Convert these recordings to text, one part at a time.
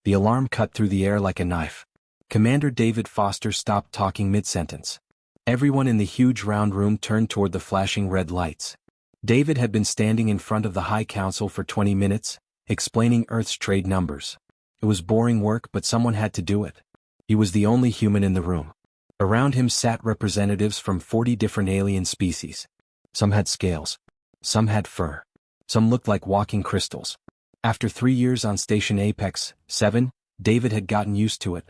The alarm cut through the air like a knife. Commander David Foster stopped talking mid-sentence. Everyone in the huge round room turned toward the flashing red lights. David had been standing in front of the High Council for 20 minutes, explaining Earth's trade numbers. It was boring work, but someone had to do it. He was the only human in the room. Around him sat representatives from 40 different alien species. Some had scales. Some had fur. Some looked like walking crystals. After 3 years on Station Apex 7, David had gotten used to it.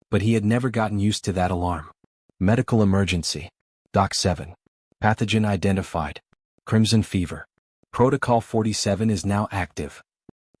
But he had never gotten used to that alarm. Medical emergency. Doc 7. Pathogen identified. Crimson fever. Protocol 47 is now active.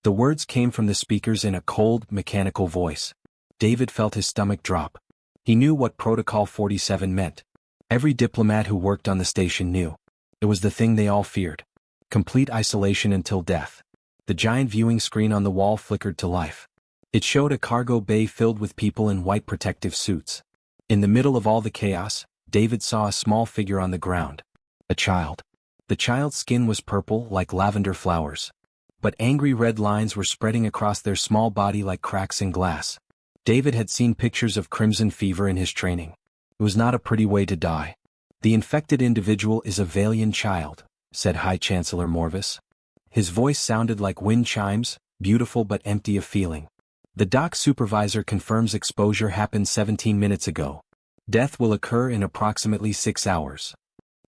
The words came from the speakers in a cold, mechanical voice. David felt his stomach drop. He knew what Protocol 47 meant. Every diplomat who worked on the station knew. It was the thing they all feared. Complete isolation until death. The giant viewing screen on the wall flickered to life. It showed a cargo bay filled with people in white protective suits. In the middle of all the chaos, David saw a small figure on the ground. A child. The child's skin was purple like lavender flowers. But angry red lines were spreading across their small body like cracks in glass. David had seen pictures of crimson fever in his training. It was not a pretty way to die. The infected individual is a Valian child, said High Chancellor Morvis. His voice sounded like wind chimes, beautiful but empty of feeling. The dock supervisor confirms exposure happened 17 minutes ago. Death will occur in approximately 6 hours.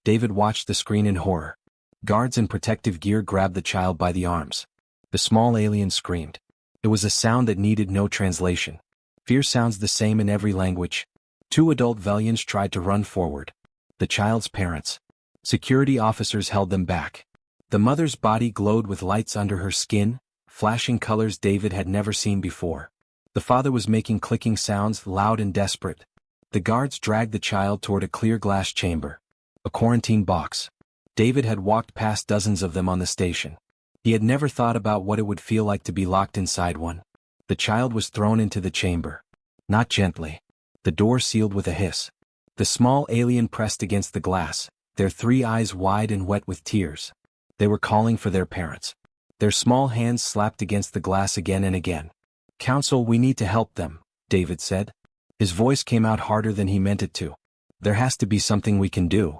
David watched the screen in horror. Guards in protective gear grabbed the child by the arms. The small alien screamed. It was a sound that needed no translation. Fear sounds the same in every language. 2 adult Valians tried to run forward. The child's parents. Security officers held them back. The mother's body glowed with lights under her skin, flashing colors David had never seen before. The father was making clicking sounds, loud and desperate. The guards dragged the child toward a clear glass chamber. A quarantine box. David had walked past dozens of them on the station. He had never thought about what it would feel like to be locked inside one. The child was thrown into the chamber. Not gently. The door sealed with a hiss. The small alien pressed against the glass, their 3 eyes wide and wet with tears. They were calling for their parents. Their small hands slapped against the glass again and again. "Council, we need to help them," David said. His voice came out harder than he meant it to. "There has to be something we can do."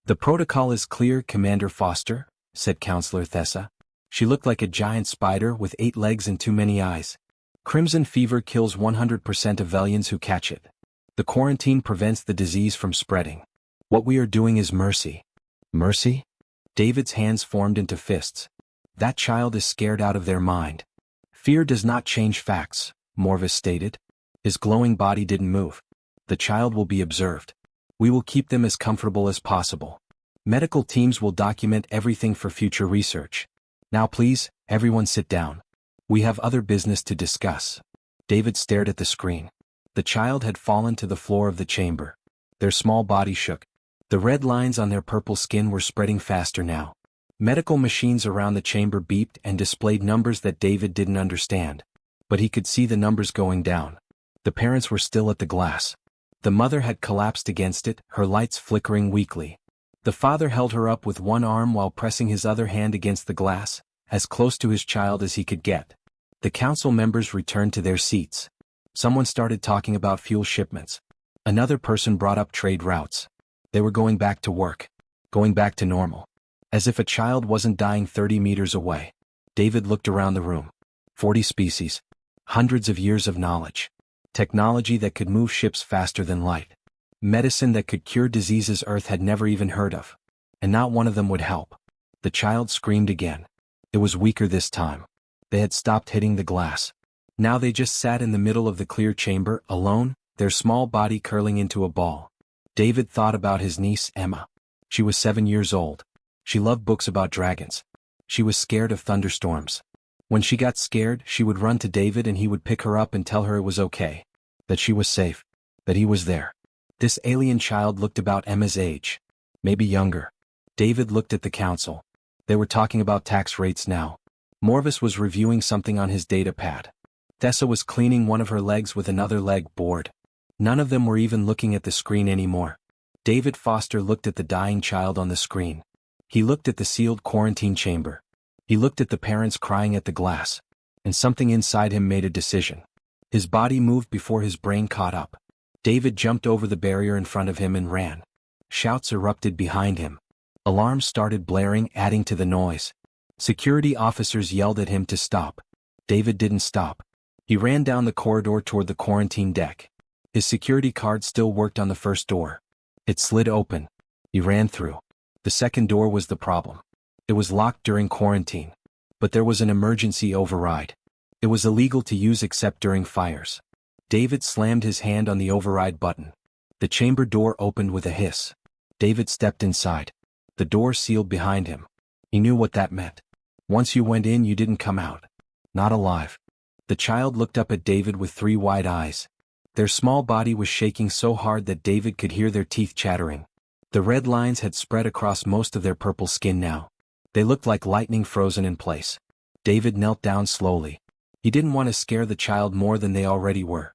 "The protocol is clear, Commander Foster," said Counselor Thessa. She looked like a giant spider with 8 legs and too many eyes. "Crimson fever kills 100% of Valians who catch it. The quarantine prevents the disease from spreading. What we are doing is mercy." "Mercy?" David's hands formed into fists. "That child is scared out of their mind." "Fear does not change facts," Morvis stated. His glowing body didn't move. "The child will be observed. We will keep them as comfortable as possible. Medical teams will document everything for future research. Now please, everyone sit down. We have other business to discuss." David stared at the screen. The child had fallen to the floor of the chamber. Their small body shook. The red lines on their purple skin were spreading faster now. Medical machines around the chamber beeped and displayed numbers that David didn't understand. But he could see the numbers going down. The parents were still at the glass. The mother had collapsed against it, her lights flickering weakly. The father held her up with one arm while pressing his other hand against the glass, as close to his child as he could get. The council members returned to their seats. Someone started talking about fuel shipments. Another person brought up trade routes. They were going back to work. Going back to normal. As if a child wasn't dying 30 meters away. David looked around the room. 40 species. Hundreds of years of knowledge. Technology that could move ships faster than light. Medicine that could cure diseases Earth had never even heard of. And not one of them would help. The child screamed again. It was weaker this time. They had stopped hitting the glass. Now they just sat in the middle of the clear chamber, alone, their small body curling into a ball. David thought about his niece, Emma. She was 7 years old. She loved books about dragons. She was scared of thunderstorms. When she got scared, she would run to David and he would pick her up and tell her it was okay. That she was safe. That he was there. This alien child looked about Emma's age. Maybe younger. David looked at the council. They were talking about tax rates now. Morvis was reviewing something on his data pad. Thessa was cleaning one of her legs with another leg, bored. None of them were even looking at the screen anymore. David Foster looked at the dying child on the screen. He looked at the sealed quarantine chamber. He looked at the parents crying at the glass. And something inside him made a decision. His body moved before his brain caught up. David jumped over the barrier in front of him and ran. Shouts erupted behind him. Alarms started blaring, adding to the noise. Security officers yelled at him to stop. David didn't stop. He ran down the corridor toward the quarantine deck. His security card still worked on the first door. It slid open. He ran through. The second door was the problem. It was locked during quarantine. But there was an emergency override. It was illegal to use except during fires. David slammed his hand on the override button. The chamber door opened with a hiss. David stepped inside. The door sealed behind him. He knew what that meant. Once you went in, you didn't come out. Not alive. The child looked up at David with 3 wide eyes. Their small body was shaking so hard that David could hear their teeth chattering. The red lines had spread across most of their purple skin now. They looked like lightning frozen in place. David knelt down slowly. He didn't want to scare the child more than they already were.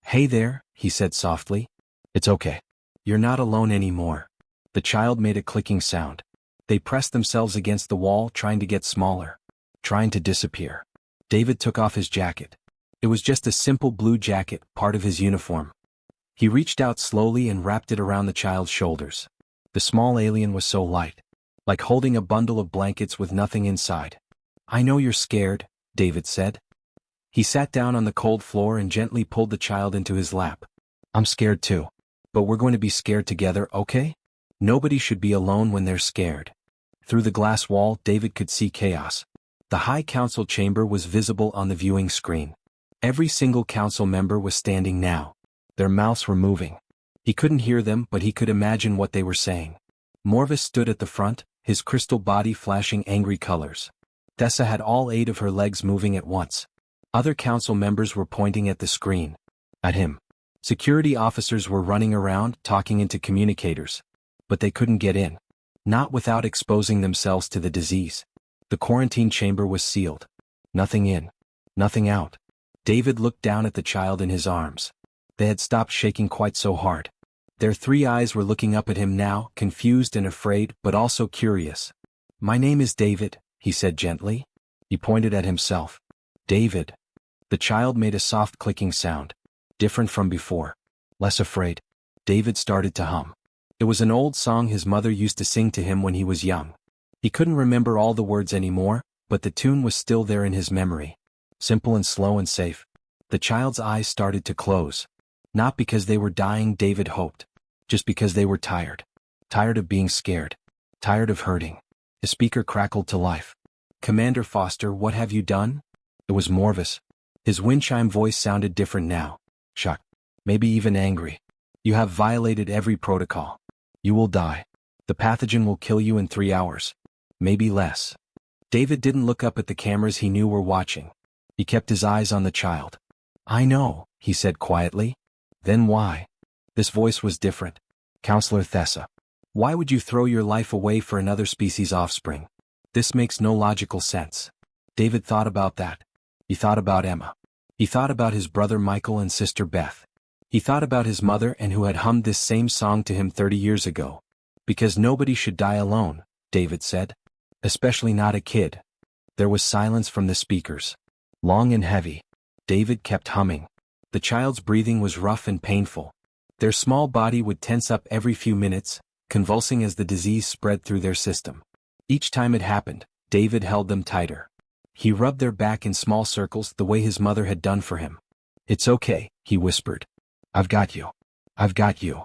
"Hey there," he said softly. "It's okay. You're not alone anymore." The child made a clicking sound. They pressed themselves against the wall, trying to get smaller. Trying to disappear. David took off his jacket. It was just a simple blue jacket, part of his uniform. He reached out slowly and wrapped it around the child's shoulders. The small alien was so light. Like holding a bundle of blankets with nothing inside. "I know you're scared," David said. He sat down on the cold floor and gently pulled the child into his lap. "I'm scared too. But we're going to be scared together, okay? Nobody should be alone when they're scared." Through the glass wall, David could see chaos. The High Council chamber was visible on the viewing screen. Every single council member was standing now. Their mouths were moving. He couldn't hear them, but he could imagine what they were saying. Morvis stood at the front, his crystal body flashing angry colors. Tessa had all 8 of her legs moving at once. Other council members were pointing at the screen. At him. Security officers were running around, talking into communicators. But they couldn't get in. Not without exposing themselves to the disease. The quarantine chamber was sealed. Nothing in. Nothing out. David looked down at the child in his arms. They had stopped shaking quite so hard. Their 3 eyes were looking up at him now, confused and afraid, but also curious. "My name is David," he said gently. He pointed at himself. "David." The child made a soft clicking sound. Different from before. Less afraid. David started to hum. It was an old song his mother used to sing to him when he was young. He couldn't remember all the words anymore, but the tune was still there in his memory. Simple and slow and safe. The child's eyes started to close. Not because they were dying, David hoped. Just because they were tired. Tired of being scared. Tired of hurting. His speaker crackled to life. "Commander Foster, what have you done?" It was Morvis. His wind chime voice sounded different now. Shocked. Maybe even angry. "You have violated every protocol. You will die. The pathogen will kill you in 3 hours. Maybe less." David didn't look up at the cameras he knew were watching. He kept his eyes on the child. "I know," he said quietly. "Then why?" This voice was different. "Counselor Thessa. Why would you throw your life away for another species' offspring? This makes no logical sense." David thought about that. He thought about Emma. He thought about his brother Michael and sister Beth. He thought about his mother and who had hummed this same song to him 30 years ago. "Because nobody should die alone," David said. "Especially not a kid." There was silence from the speakers. Long and heavy. David kept humming. The child's breathing was rough and painful. Their small body would tense up every few minutes, convulsing as the disease spread through their system. Each time it happened, David held them tighter. He rubbed their back in small circles the way his mother had done for him. "It's okay," he whispered. "I've got you. I've got you."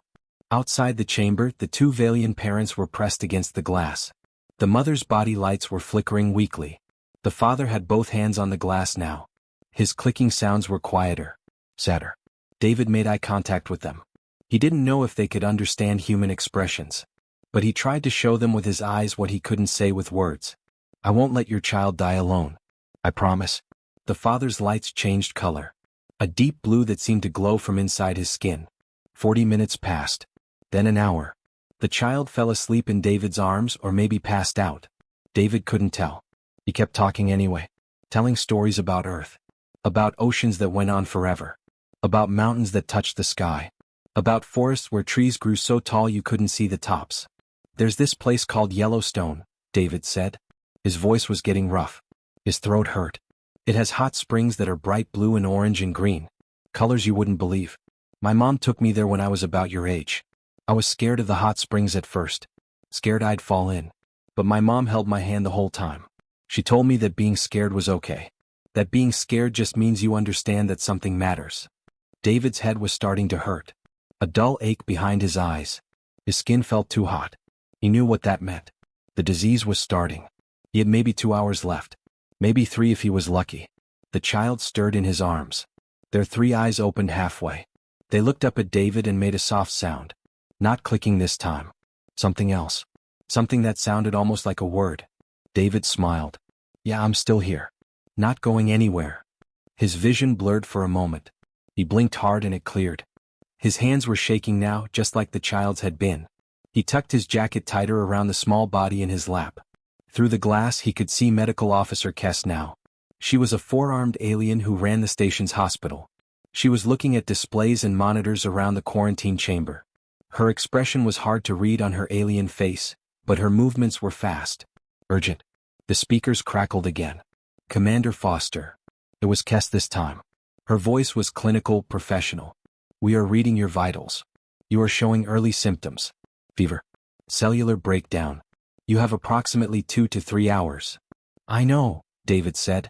Outside the chamber, the 2 Valian parents were pressed against the glass. The mother's body lights were flickering weakly. The father had both hands on the glass now. His clicking sounds were quieter. Sadder. David made eye contact with them. He didn't know if they could understand human expressions. But he tried to show them with his eyes what he couldn't say with words. "I won't let your child die alone. I promise." The father's lights changed color. A deep blue that seemed to glow from inside his skin. 40 minutes passed. Then an hour. The child fell asleep in David's arms or maybe passed out. David couldn't tell. He kept talking anyway. Telling stories about Earth. About oceans that went on forever. About mountains that touched the sky. About forests where trees grew so tall you couldn't see the tops. "There's this place called Yellowstone," David said. His voice was getting rough. His throat hurt. "It has hot springs that are bright blue and orange and green. Colors you wouldn't believe. My mom took me there when I was about your age. I was scared of the hot springs at first. Scared I'd fall in. But my mom held my hand the whole time. She told me that being scared was okay. That being scared just means you understand that something matters. David's head was starting to hurt. A dull ache behind his eyes. His skin felt too hot. He knew what that meant. The disease was starting. He had maybe 2 hours left. Maybe 3 if he was lucky. The child stirred in his arms. Their 3 eyes opened halfway. They looked up at David and made a soft sound. Not clicking this time. Something else. Something that sounded almost like a word. David smiled. Yeah, I'm still here. Not going anywhere. His vision blurred for a moment. He blinked hard and it cleared. His hands were shaking now, just like the child's had been. He tucked his jacket tighter around the small body in his lap. Through the glass he could see Medical Officer Kess now. She was a 4-armed alien who ran the station's hospital. She was looking at displays and monitors around the quarantine chamber. Her expression was hard to read on her alien face, but her movements were fast. Urgent. The speakers crackled again. Commander Foster. It was Kess this time. Her voice was clinical, professional. We are reading your vitals. You are showing early symptoms. Fever. Cellular breakdown. You have approximately 2 to 3 hours. I know, David said.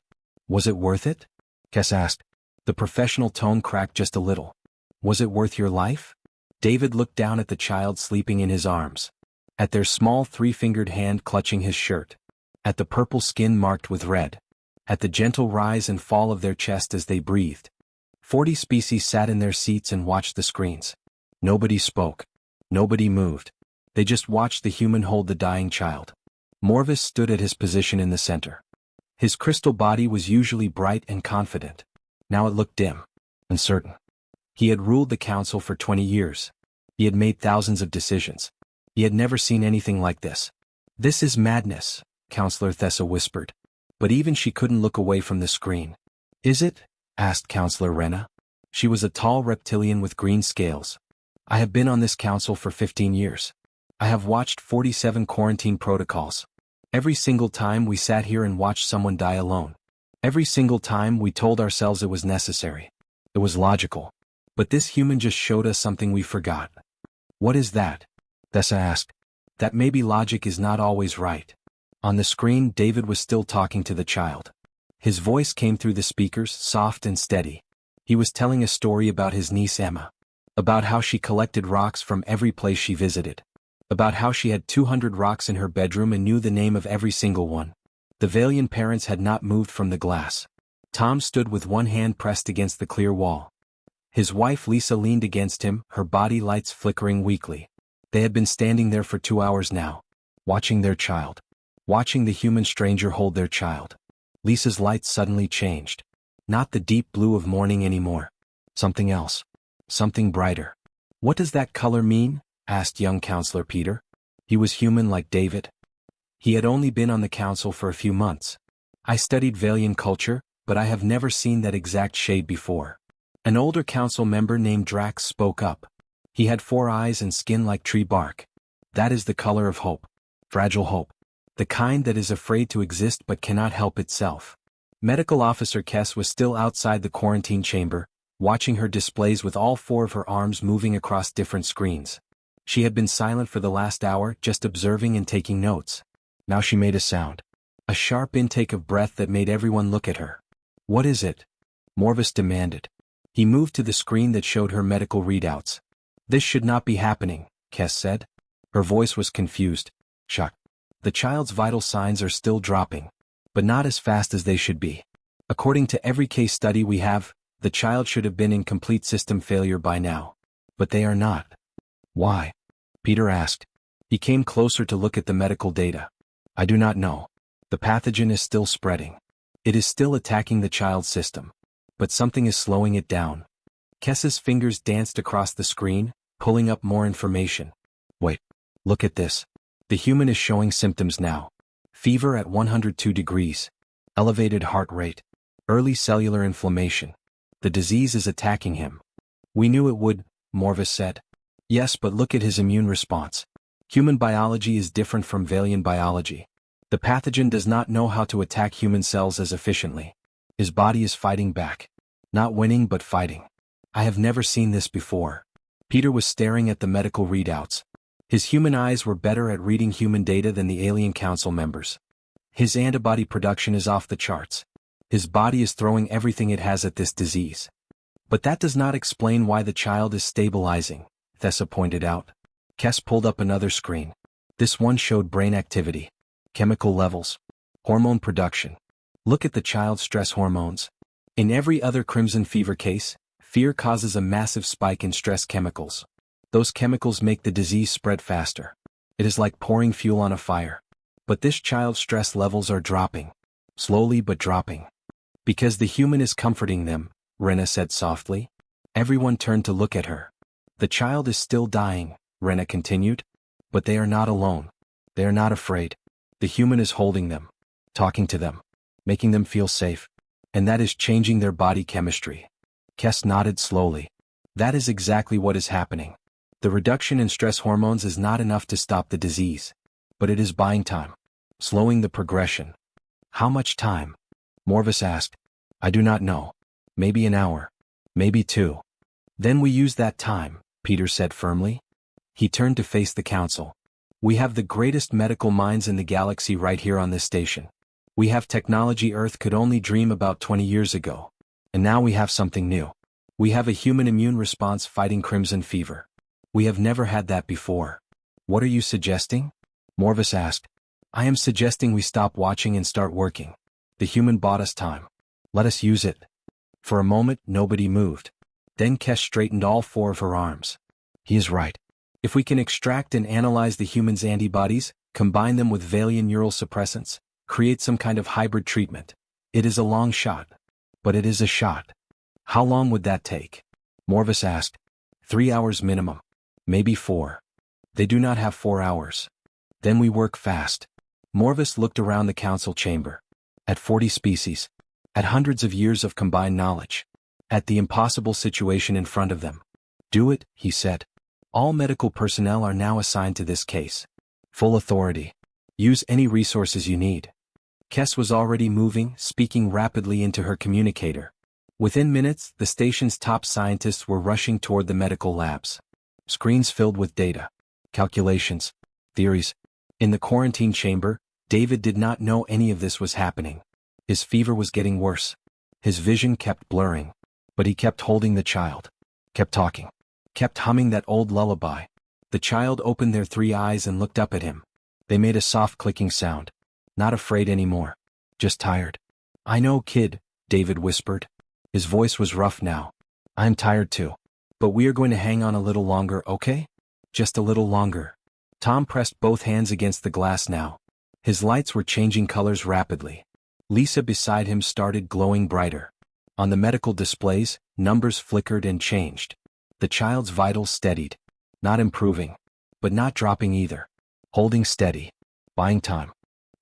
Was it worth it? Kess asked. The professional tone cracked just a little. Was it worth your life? David looked down at the child sleeping in his arms. At their small 3-fingered hand clutching his shirt. At the purple skin marked with red. At the gentle rise and fall of their chest as they breathed. 40 species sat in their seats and watched the screens. Nobody spoke. Nobody moved. They just watched the human hold the dying child. Morvis stood at his position in the center. His crystal body was usually bright and confident. Now it looked dim, uncertain. He had ruled the council for 20 years. He had made thousands of decisions. He had never seen anything like this. This is madness, Counselor Thessa whispered. But even she couldn't look away from the screen. Is it? Asked Counselor Rena. She was a tall reptilian with green scales. I have been on this council for 15 years. I have watched 47 quarantine protocols. Every single time we sat here and watched someone die alone. Every single time we told ourselves it was necessary. It was logical. But this human just showed us something we forgot. What is that? Thessa asked. That maybe logic is not always right. On the screen, David was still talking to the child. His voice came through the speakers, soft and steady. He was telling a story about his niece Emma. About how she collected rocks from every place she visited. About how she had 200 rocks in her bedroom and knew the name of every single one. The Valian parents had not moved from the glass. Tom stood with one hand pressed against the clear wall. His wife Lisa leaned against him, her body lights flickering weakly. They had been standing there for 2 hours now. Watching their child. Watching the human stranger hold their child. Lisa's lights suddenly changed. Not the deep blue of morning anymore. Something else. Something brighter. What does that color mean? Asked young Counselor Peter. He was human like David. He had only been on the council for a few months. I studied Valian culture, but I have never seen that exact shade before. An older council member named Drax spoke up. He had 4 eyes and skin like tree bark. That is the color of hope. Fragile hope. The kind that is afraid to exist but cannot help itself. Medical Officer Kess was still outside the quarantine chamber, watching her displays with all 4 of her arms moving across different screens. She had been silent for the last hour, just observing and taking notes. Now she made a sound. A sharp intake of breath that made everyone look at her. What is it? Morvis demanded. He moved to the screen that showed her medical readouts. This should not be happening, Kess said. Her voice was confused. Shocked. The child's vital signs are still dropping. But not as fast as they should be. According to every case study we have, the child should have been in complete system failure by now. But they are not. Why? Peter asked. He came closer to look at the medical data. I do not know. The pathogen is still spreading. It is still attacking the child's system. But something is slowing it down. Kess's fingers danced across the screen, pulling up more information. Wait. Look at this. The human is showing symptoms now. Fever at 102 degrees. Elevated heart rate. Early cellular inflammation. The disease is attacking him. We knew it would, Morvis said. Yes, but look at his immune response. Human biology is different from Valian biology. The pathogen does not know how to attack human cells as efficiently. His body is fighting back. Not winning but fighting. I have never seen this before. Peter was staring at the medical readouts. His human eyes were better at reading human data than the alien council members. His antibody production is off the charts. His body is throwing everything it has at this disease. But that does not explain why the child is stabilizing, Thessa pointed out. Kes pulled up another screen. This one showed brain activity, chemical levels, hormone production. Look at the child's stress hormones. In every other crimson fever case, fear causes a massive spike in stress chemicals. Those chemicals make the disease spread faster. It is like pouring fuel on a fire. But this child's stress levels are dropping. Slowly but dropping. Because the human is comforting them, Rena said softly. Everyone turned to look at her. The child is still dying, Rena continued. But they are not alone. They are not afraid. The human is holding them, talking to them, making them feel safe. And that is changing their body chemistry. Kes nodded slowly. That is exactly what is happening. The reduction in stress hormones is not enough to stop the disease. But it is buying time. Slowing the progression. How much time? Morvis asked. I do not know. Maybe an hour. Maybe 2. Then we use that time, Peter said firmly. He turned to face the council. We have the greatest medical minds in the galaxy right here on this station. We have technology Earth could only dream about 20 years ago. And now we have something new. We have a human immune response fighting crimson fever. We have never had that before. What are you suggesting? Morvis asked. I am suggesting we stop watching and start working. The human bought us time. Let us use it. For a moment, nobody moved. Then Kes straightened all 4 of her arms. He is right. If we can extract and analyze the human's antibodies, combine them with Valian neural suppressants, create some kind of hybrid treatment. It is a long shot. But it is a shot. How long would that take? Morvis asked. 3 hours minimum. Maybe 4. They do not have 4 hours. Then we work fast. Morvis looked around the council chamber. At 40 species. At hundreds of years of combined knowledge. At the impossible situation in front of them. Do it, he said. All medical personnel are now assigned to this case. Full authority. Use any resources you need. Kes was already moving, speaking rapidly into her communicator. Within minutes, the station's top scientists were rushing toward the medical labs. Screens filled with data. Calculations. Theories. In the quarantine chamber, David did not know any of this was happening. His fever was getting worse. His vision kept blurring. But he kept holding the child. Kept talking. Kept humming that old lullaby. The child opened their 3 eyes and looked up at him. They made a soft clicking sound. Not afraid anymore. Just tired. I know, kid, David whispered. His voice was rough now. I'm tired too. But we are going to hang on a little longer, okay? Just a little longer. Tom pressed both hands against the glass now. His lights were changing colors rapidly. Lisa beside him started glowing brighter. On the medical displays, numbers flickered and changed. The child's vitals steadied. Not improving. But not dropping either. Holding steady. Buying time.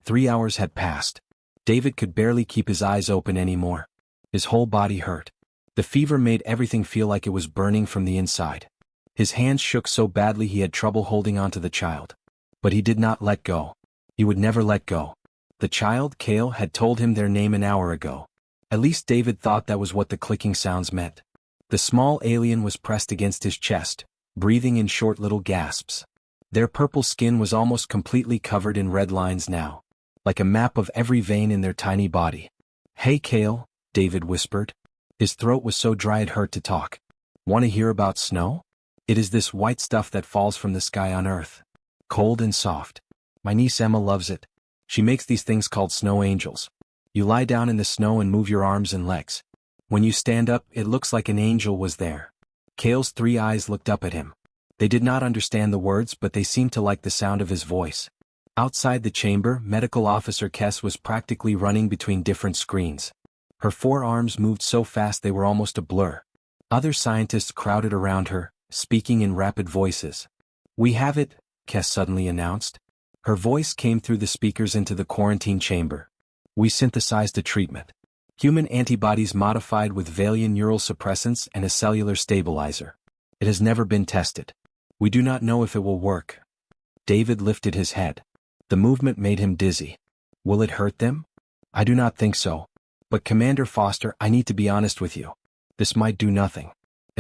3 hours had passed. David could barely keep his eyes open anymore. His whole body hurt. The fever made everything feel like it was burning from the inside. His hands shook so badly he had trouble holding onto the child. But he did not let go. He would never let go. The child, Kale, had told him their name an hour ago. At least David thought that was what the clicking sounds meant. The small alien was pressed against his chest, breathing in short little gasps. Their purple skin was almost completely covered in red lines now, like a map of every vein in their tiny body. Hey Kale, David whispered. His throat was so dry it hurt to talk. Want to hear about snow? It is this white stuff that falls from the sky on Earth. Cold and soft. My niece Emma loves it. She makes these things called snow angels. You lie down in the snow and move your arms and legs. When you stand up, it looks like an angel was there. Kale's 3 eyes looked up at him. They did not understand the words, but they seemed to like the sound of his voice. Outside the chamber, Medical Officer Kes was practically running between different screens. Her 4 arms moved so fast they were almost a blur. Other scientists crowded around her, speaking in rapid voices. We have it, Kes suddenly announced. Her voice came through the speakers into the quarantine chamber. We synthesized a treatment. Human antibodies modified with Valian neural suppressants and a cellular stabilizer. It has never been tested. We do not know if it will work. David lifted his head. The movement made him dizzy. Will it hurt them? I do not think so. But Commander Foster, I need to be honest with you. This might do nothing.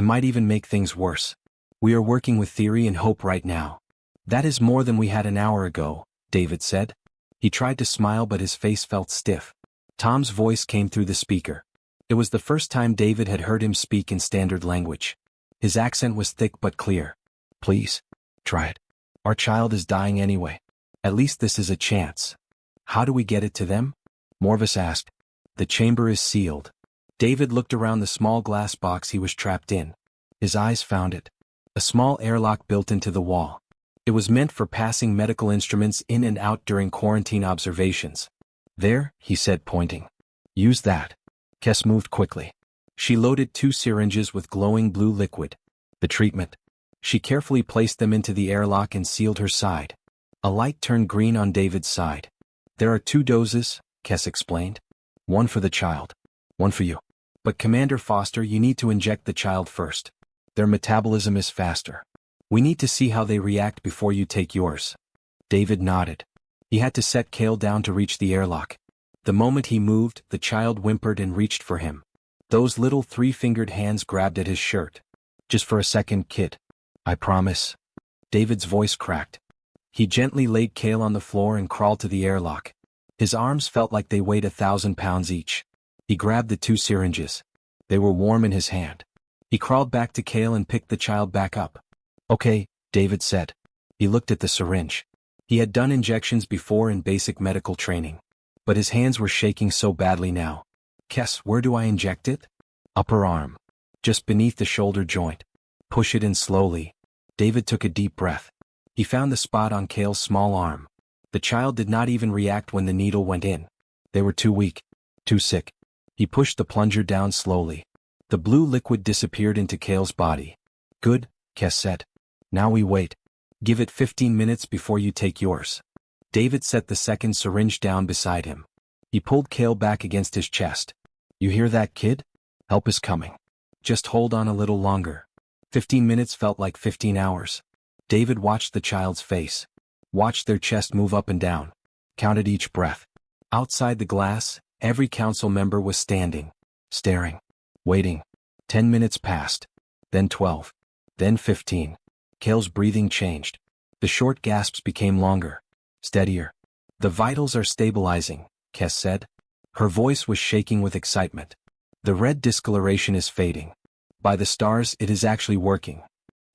It might even make things worse. We are working with theory and hope right now. That is more than we had an hour ago, David said. He tried to smile but his face felt stiff. Tom's voice came through the speaker. It was the first time David had heard him speak in standard language. His accent was thick but clear. Please, try it. Our child is dying anyway. At least this is a chance. How do we get it to them? Morvis asked. The chamber is sealed. David looked around the small glass box he was trapped in. His eyes found it. A small airlock built into the wall. It was meant for passing medical instruments in and out during quarantine observations. There, he said, pointing. Use that. Kes moved quickly. She loaded 2 syringes with glowing blue liquid. The treatment. She carefully placed them into the airlock and sealed her side. A light turned green on David's side. There are 2 doses, Kes explained. One for the child. One for you. But Commander Foster, you need to inject the child first. Their metabolism is faster. We need to see how they react before you take yours. David nodded. He had to set Kale down to reach the airlock. The moment he moved, the child whimpered and reached for him. Those little 3-fingered hands grabbed at his shirt. Just for a second, kid. I promise. David's voice cracked. He gently laid Kale on the floor and crawled to the airlock. His arms felt like they weighed 1,000 pounds each. He grabbed the 2 syringes. They were warm in his hand. He crawled back to Kale and picked the child back up. Okay, David said. He looked at the syringe. He had done injections before in basic medical training. But his hands were shaking so badly now. Kes, where do I inject it? Upper arm. Just beneath the shoulder joint. Push it in slowly. David took a deep breath. He found the spot on Kale's small arm. The child did not even react when the needle went in. They were too weak. Too sick. He pushed the plunger down slowly. The blue liquid disappeared into Kale's body. Good, Kes said. Now we wait. Give it 15 minutes before you take yours. David set the second syringe down beside him. He pulled Kale back against his chest. You hear that, kid? Help is coming. Just hold on a little longer. 15 minutes felt like 15 hours. David watched the child's face. Watched their chest move up and down. Counted each breath. Outside the glass, every council member was standing. Staring. Waiting. 10 minutes passed. Then 12. Then 15. Kale's breathing changed. The short gasps became longer. Steadier. The vitals are stabilizing, Kes said. Her voice was shaking with excitement. The red discoloration is fading. By the stars, it is actually working.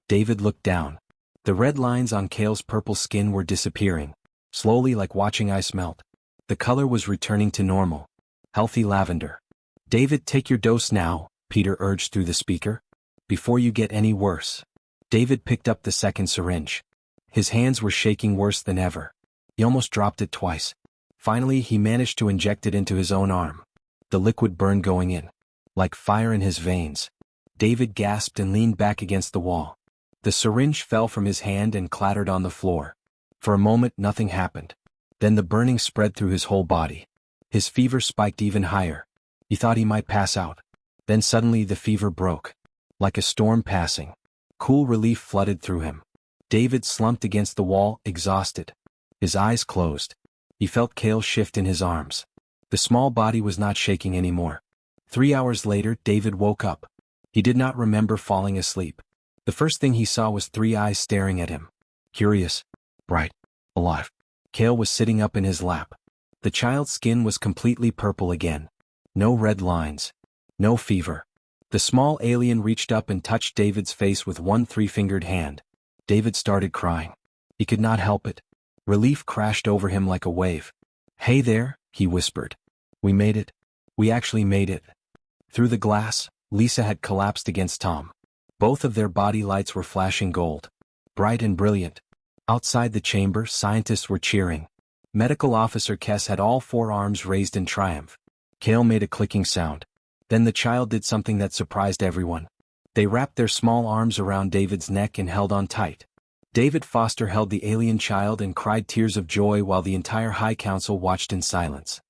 David looked down. The red lines on Kale's purple skin were disappearing, slowly like watching ice melt. The color was returning to normal. Healthy lavender. David, take your dose now, Peter urged through the speaker. Before you get any worse. David picked up the second syringe. His hands were shaking worse than ever. He almost dropped it twice. Finally, he managed to inject it into his own arm. The liquid burned going in. Like fire in his veins. David gasped and leaned back against the wall. The syringe fell from his hand and clattered on the floor. For a moment, nothing happened. Then the burning spread through his whole body. His fever spiked even higher. He thought he might pass out. Then suddenly the fever broke. Like a storm passing. Cool relief flooded through him. David slumped against the wall, exhausted. His eyes closed. He felt Kale shift in his arms. The small body was not shaking anymore. 3 hours later, David woke up. He did not remember falling asleep. The first thing he saw was 3 eyes staring at him. Curious. Bright. Alive. Kale was sitting up in his lap. The child's skin was completely purple again. No red lines. No fever. The small alien reached up and touched David's face with one 3-fingered hand. David started crying. He could not help it. Relief crashed over him like a wave. Hey there, he whispered. We made it. We actually made it. Through the glass, Lisa had collapsed against Tom. Both of their body lights were flashing gold. Bright and brilliant. Outside the chamber, scientists were cheering. Medical Officer Kes had all 4 arms raised in triumph. Kale made a clicking sound. Then the child did something that surprised everyone. They wrapped their small arms around David's neck and held on tight. David Foster held the alien child and cried tears of joy while the entire High Council watched in silence.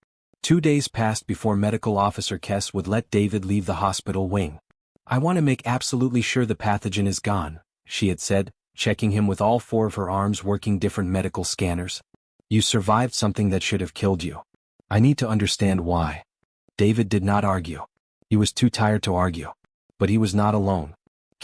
2 days passed before Medical Officer Kes would let David leave the hospital wing. I want to make absolutely sure the pathogen is gone, she had said, checking him with all 4 of her arms working different medical scanners. You survived something that should have killed you. I need to understand why. David did not argue. He was too tired to argue. But he was not alone.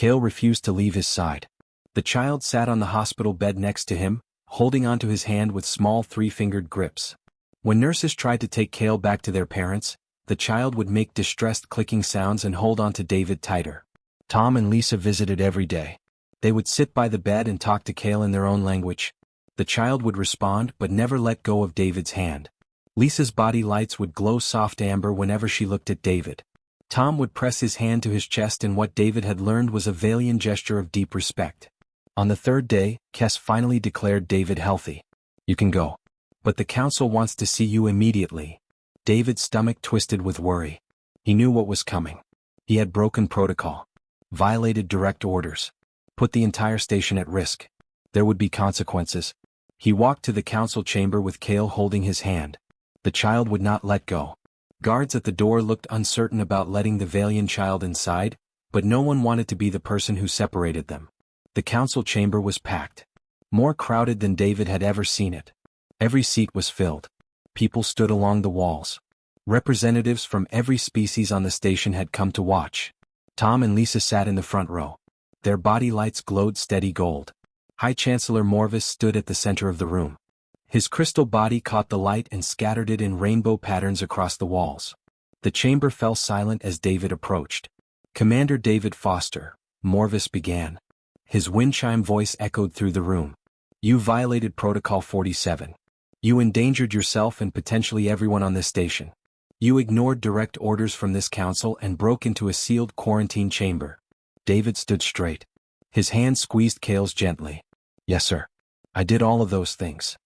Cale refused to leave his side. The child sat on the hospital bed next to him, holding onto his hand with small three-fingered grips. When nurses tried to take Cale back to their parents, the child would make distressed clicking sounds and hold on to David tighter. Tom and Lisa visited every day. They would sit by the bed and talk to Cale in their own language. The child would respond but never let go of David's hand. Lisa's body lights would glow soft amber whenever she looked at David. Tom would press his hand to his chest in what David had learned was a valiant gesture of deep respect. On the third day, Kes finally declared David healthy. "You can go. But the council wants to see you immediately." David's stomach twisted with worry. He knew what was coming. He had broken protocol, violated direct orders, put the entire station at risk. There would be consequences. He walked to the council chamber with Cale holding his hand. The child would not let go. Guards at the door looked uncertain about letting the valiant child inside, but no one wanted to be the person who separated them. The council chamber was packed. More crowded than David had ever seen it. Every seat was filled. People stood along the walls. Representatives from every species on the station had come to watch. Tom and Lisa sat in the front row. Their body lights glowed steady gold. High Chancellor Morvis stood at the center of the room. His crystal body caught the light and scattered it in rainbow patterns across the walls. The chamber fell silent as David approached. "Commander David Foster," Morvis began. His wind chime voice echoed through the room. "You violated Protocol 47. You endangered yourself and potentially everyone on this station. You ignored direct orders from this council and broke into a sealed quarantine chamber." David stood straight. His hand squeezed Cale's gently. "Yes, sir. I did all of those things.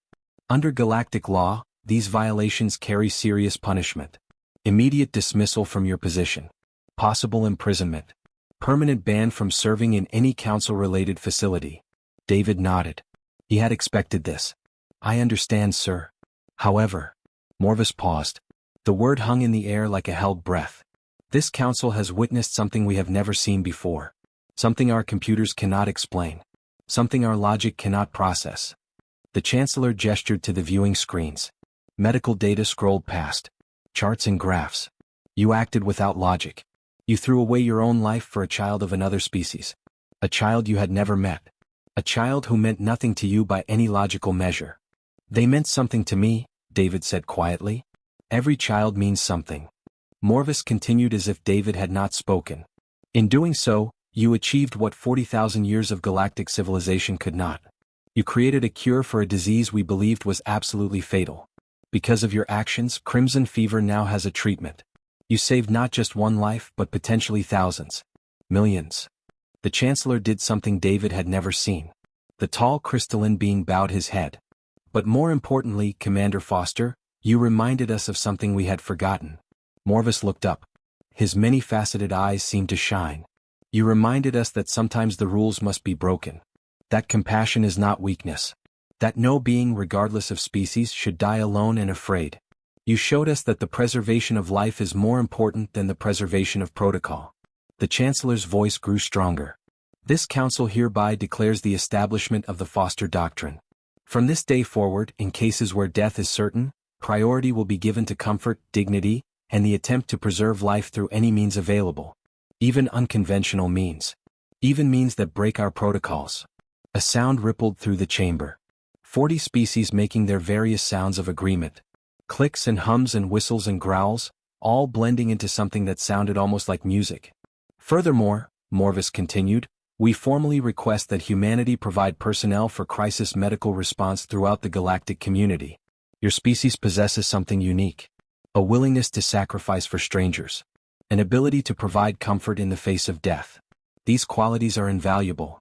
Under galactic law, these violations carry serious punishment. Immediate dismissal from your position. Possible imprisonment. Permanent ban from serving in any council-related facility." David nodded. He had expected this. "I understand, sir. However," Morvis paused. The word hung in the air like a held breath. "This council has witnessed something we have never seen before. Something our computers cannot explain. Something our logic cannot process." The Chancellor gestured to the viewing screens. Medical data scrolled past. Charts and graphs. "You acted without logic. You threw away your own life for a child of another species. A child you had never met. A child who meant nothing to you by any logical measure." "They meant something to me," David said quietly. "Every child means something." Morvis continued as if David had not spoken. "In doing so, you achieved what 40,000 years of galactic civilization could not. You created a cure for a disease we believed was absolutely fatal. Because of your actions, Crimson Fever now has a treatment. You saved not just one life but potentially thousands. Millions." The Chancellor did something David had never seen. The tall crystalline being bowed his head. "But more importantly, Commander Foster, you reminded us of something we had forgotten." Morvis looked up. His many-faceted eyes seemed to shine. "You reminded us that sometimes the rules must be broken. That compassion is not weakness. That no being regardless of species should die alone and afraid. You showed us that the preservation of life is more important than the preservation of protocol." The Chancellor's voice grew stronger. "This council hereby declares the establishment of the Foster Doctrine. From this day forward, in cases where death is certain, priority will be given to comfort, dignity, and the attempt to preserve life through any means available. Even unconventional means. Even means that break our protocols." A sound rippled through the chamber. 40 species making their various sounds of agreement. Clicks and hums and whistles and growls, all blending into something that sounded almost like music. "Furthermore," Morvis continued, "we formally request that humanity provide personnel for crisis medical response throughout the galactic community. Your species possesses something unique. A willingness to sacrifice for strangers. An ability to provide comfort in the face of death. These qualities are invaluable."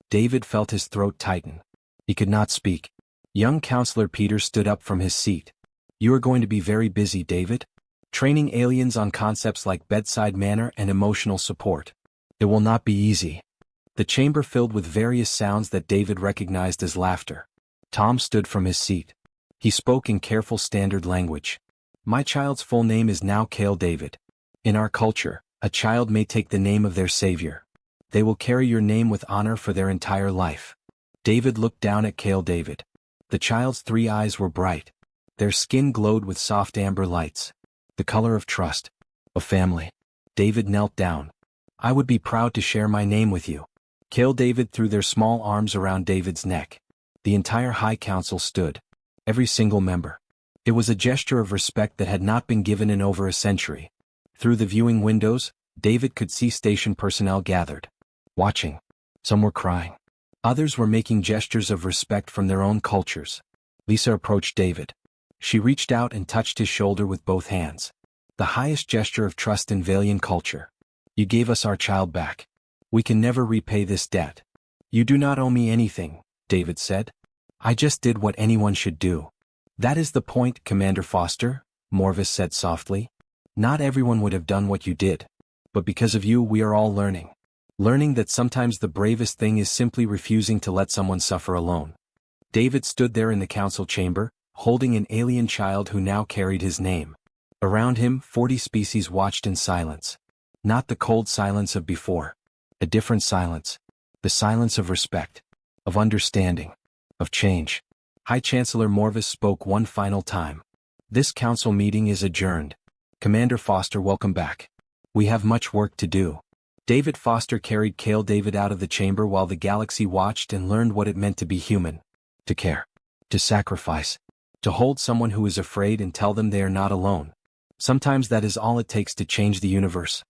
David felt his throat tighten. He could not speak. Young Counselor Peter stood up from his seat. "You are going to be very busy, David. Training aliens on concepts like bedside manner and emotional support. It will not be easy." The chamber filled with various sounds that David recognized as laughter. Tom stood from his seat. He spoke in careful standard language. "My child's full name is now Cale David. In our culture, a child may take the name of their savior. They will carry your name with honor for their entire life." David looked down at Cale David. The child's 3 eyes were bright. Their skin glowed with soft amber lights. The color of trust. Of family. David knelt down. I would be proud to share my name with you. Cale David threw their small arms around David's neck. The entire High Council stood. Every single member. It was a gesture of respect that had not been given in over a century. Through the viewing windows, David could see station personnel gathered. Watching. Some were crying. Others were making gestures of respect from their own cultures. Lisa approached David. She reached out and touched his shoulder with both hands. The highest gesture of trust in Valian culture. You gave us our child back. We can never repay this debt. You do not owe me anything, David said. I just did what anyone should do. That is the point, Commander Foster, Morvis said softly. Not everyone would have done what you did. But because of you we are all learning. Learning that sometimes the bravest thing is simply refusing to let someone suffer alone. David stood there in the council chamber, holding an alien child who now carried his name. Around him, 40 species watched in silence. Not the cold silence of before. A different silence. The silence of respect. Of understanding. Of change. High Chancellor Morvis spoke one final time. This council meeting is adjourned. Commander Foster, welcome back. We have much work to do. David Foster carried Cale David out of the chamber while the galaxy watched and learned what it meant to be human. To care. To sacrifice. To hold someone who is afraid and tell them they are not alone. Sometimes that is all it takes to change the universe.